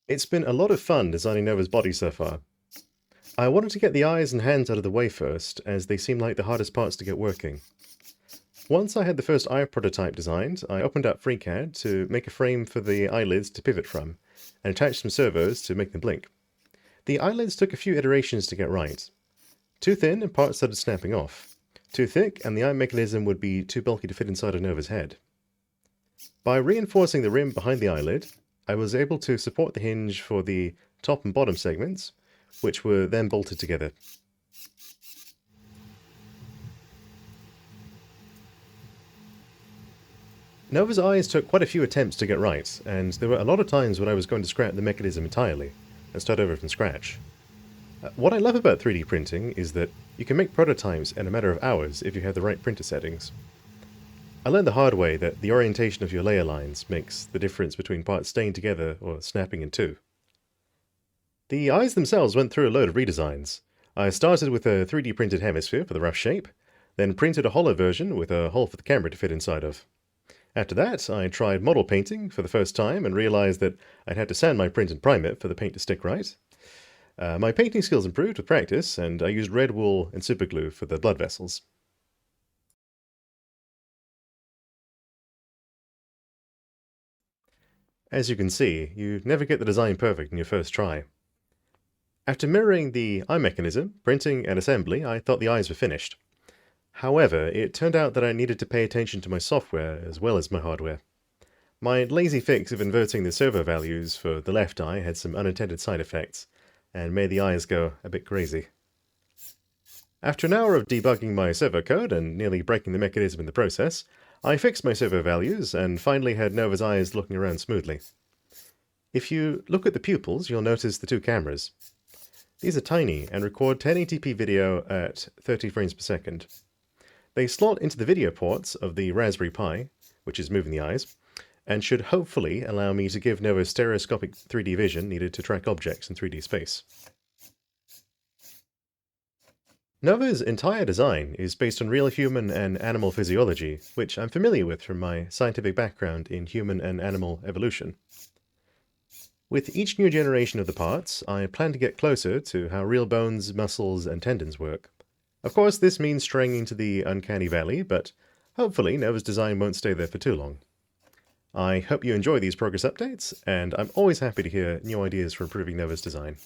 It's been a lot of fun designing Nova's body so far. I wanted to get the eyes and hands out of the way first, as they seem like the hardest parts to get working. Once I had the first eye prototype designed, I opened up FreeCAD to make a frame for the eyelids to pivot from, and attached some servos to make them blink. The eyelids took a few iterations to get right. Too thin and parts started snapping off. Too thick and the eye mechanism would be too bulky to fit inside of Nova's head. By reinforcing the rim behind the eyelid, I was able to support the hinge for the top and bottom segments, which were then bolted together. Nova's eyes took quite a few attempts to get right, and there were a lot of times when I was going to scrap the mechanism entirely and start over from scratch. What I love about 3D printing is that you can make prototypes in a matter of hours if you have the right printer settings. I learned the hard way that the orientation of your layer lines makes the difference between parts staying together or snapping in two. The eyes themselves went through a load of redesigns. I started with a 3D printed hemisphere for the rough shape, then printed a hollow version with a hole for the camera to fit inside of. After that, I tried model painting for the first time and realized that I'd had to sand my print and prime it for the paint to stick right. My painting skills improved with practice, and I used red wool and superglue for the blood vessels. As you can see, you never get the design perfect in your first try. After mirroring the eye mechanism, printing, and assembly, I thought the eyes were finished. However, it turned out that I needed to pay attention to my software as well as my hardware. My lazy fix of inverting the servo values for the left eye had some unintended side effects, and made the eyes go a bit crazy. After an hour of debugging my servo code and nearly breaking the mechanism in the process, I fixed my servo values and finally had Nova's eyes looking around smoothly. If you look at the pupils, you'll notice the two cameras. These are tiny and record 1080p video at 30 frames per second. They slot into the video ports of the Raspberry Pi, which is moving the eyes, and should hopefully allow me to give Nova stereoscopic 3D vision needed to track objects in 3D space. Nova's entire design is based on real human and animal physiology, which I'm familiar with from my scientific background in human and animal evolution. With each new generation of the parts, I plan to get closer to how real bones, muscles, and tendons work. Of course, this means straying into the uncanny valley, but hopefully Nova's design won't stay there for too long. I hope you enjoy these progress updates, and I'm always happy to hear new ideas for improving Nova's design.